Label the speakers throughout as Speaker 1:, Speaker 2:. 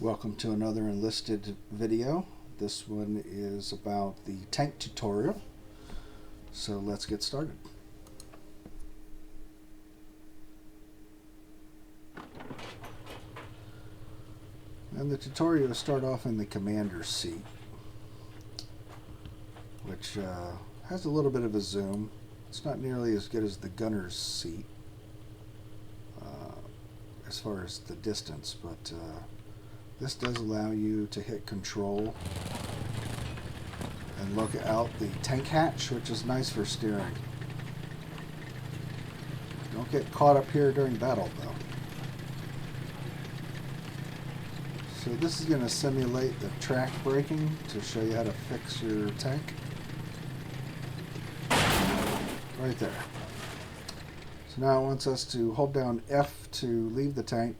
Speaker 1: Welcome to another Enlisted video. This one is about the tank tutorial. So let's get started. And the tutorial will start off in the commander's seat, which has a little bit of a zoom. It's not nearly as good as the gunner's seat as far as the distance, but this does allow you to hit control and look out the tank hatch, which is nice for steering. Don't get caught up here during battle though. So this is going to simulate the track braking to show you how to fix your tank. Right there. So now it wants us to hold down F to leave the tank.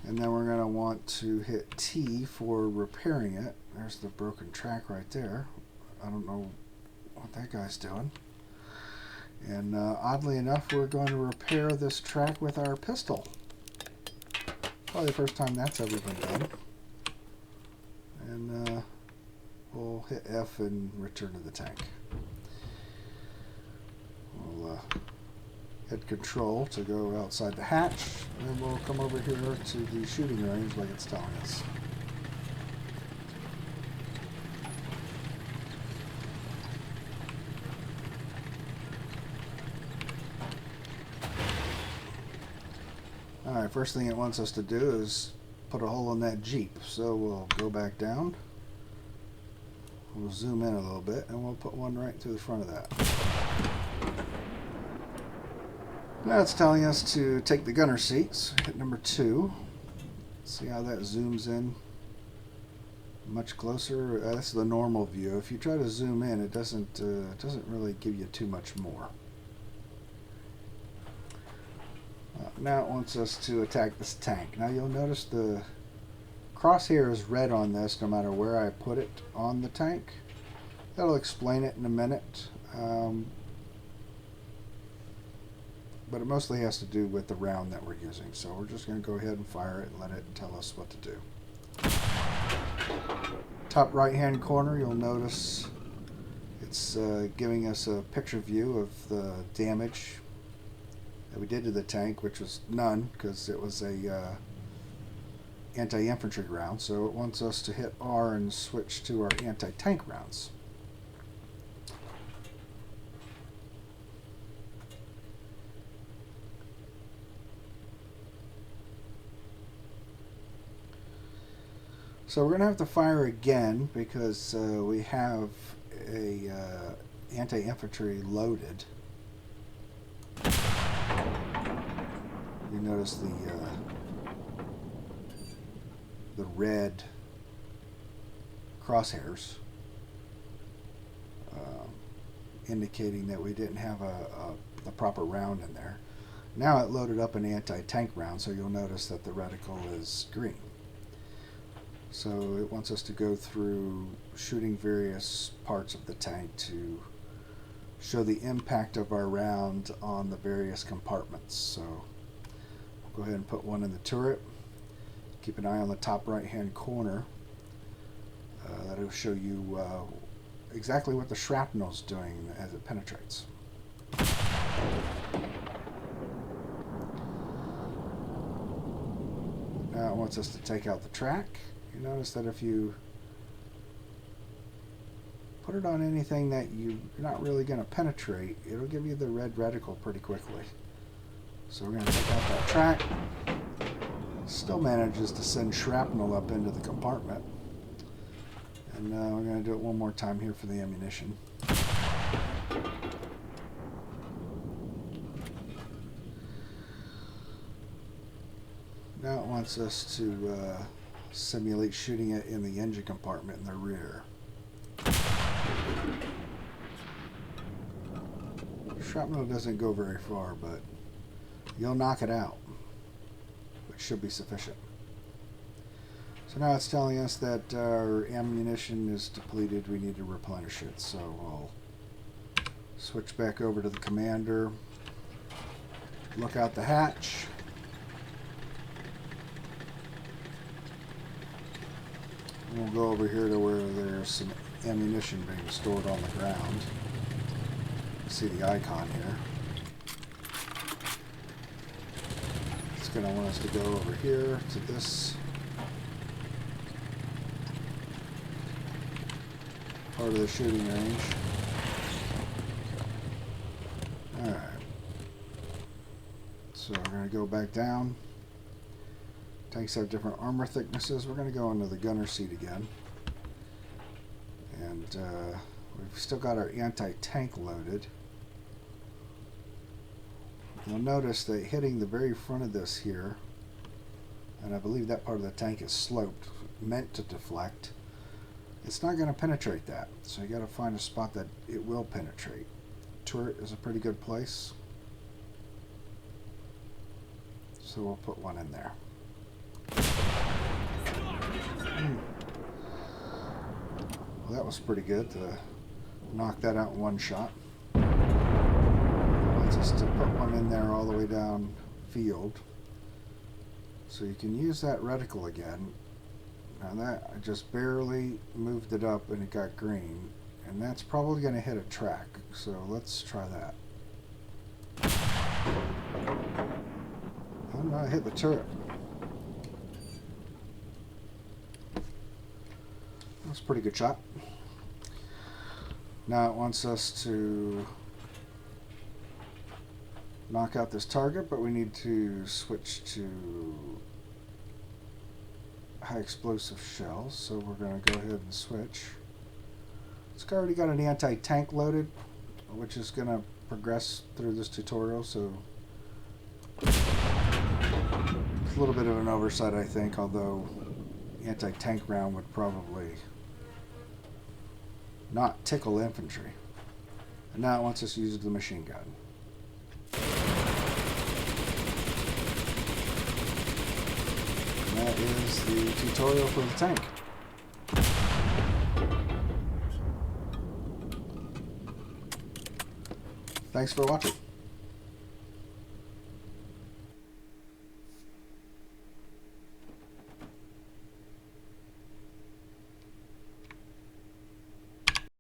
Speaker 1: And then we're going to want to hit T for repairing it. There's the broken track right there. I don't know what that guy's doing. And oddly enough, we're going to repair this track with our pistol. Probably the first time that's ever been done. And we'll hit F and return to the tank. We'll hit control to go outside the hatch, and then we'll come over here to the shooting range like it's telling us. Alright, first thing it wants us to do is put a hole in that Jeep. So we'll go back down, we'll zoom in a little bit, and we'll put one right through the front of that. Now it's telling us to take the gunner seats. Hit number 2. See how that zooms in much closer. That's the normal view. If you try to zoom in, it doesn't really give you too much more. Now it wants us to attack this tank. Now you'll notice the crosshair is red on this no matter where I put it on the tank. That'll explain it in a minute. But it mostly has to do with the round that we're using. So we're just going to go ahead and fire it and let it tell us what to do. Top right hand corner, you'll notice it's giving us a picture view of the damage that we did to the tank, which was none because it was a anti-infantry round. So it wants us to hit R and switch to our anti-tank rounds. So we're going to have to fire again because we have a anti-infantry loaded. You notice the red crosshairs indicating that we didn't have the proper round in there. Now it loaded up an anti-tank round, so you'll notice that the reticle is green. So it wants us to go through shooting various parts of the tank to show the impact of our round on the various compartments. So we'll go ahead and put one in the turret. Keep an eye on the top right hand corner. That'll show you exactly what the shrapnel is doing as it penetrates. Now it wants us to take out the track. You notice that if you put it on anything that you're not really going to penetrate, it'll give you the red reticle pretty quickly. So we're going to take out that track. Still manages to send shrapnel up into the compartment. And we're going to do it one more time here for the ammunition. Now it wants us to simulate shooting it in the engine compartment in the rear. Shrapnel doesn't go very far, but you'll knock it out, which should be sufficient. So now it's telling us that our ammunition is depleted. We need to replenish it. So we'll switch back over to the commander, look out the hatch, We'll go over here to where there's some ammunition being stored on the ground. See the icon here. It's going to want us to go over here to this part of the shooting range. Alright. So we're going to go back down. Tanks have different armor thicknesses. We're going to go into the gunner seat again. And we've still got our anti-tank loaded. You'll notice that hitting the very front of this here, and I believe that part of the tank is sloped, meant to deflect, it's not going to penetrate that. So you got to find a spot that it will penetrate. Turret is a pretty good place. So we'll put one in there. Well, that was pretty good to knock that out in one shot. Just to put one in there all the way down field. So you can use that reticle again. Now that, I just barely moved it up and it got green. And that's probably going to hit a track. So let's try that. Oh no, I hit the turret. That's a pretty good shot. Now it wants us to knock out this target, but we need to switch to high explosive shells, so we're going to go ahead and switch. It's already got an anti-tank loaded, which is going to progress through this tutorial, so it's a little bit of an oversight, I think, although anti-tank round would probably not tickle infantry. And now it wants us to use the machine gun. That is the tutorial for the tank. Thanks for watching.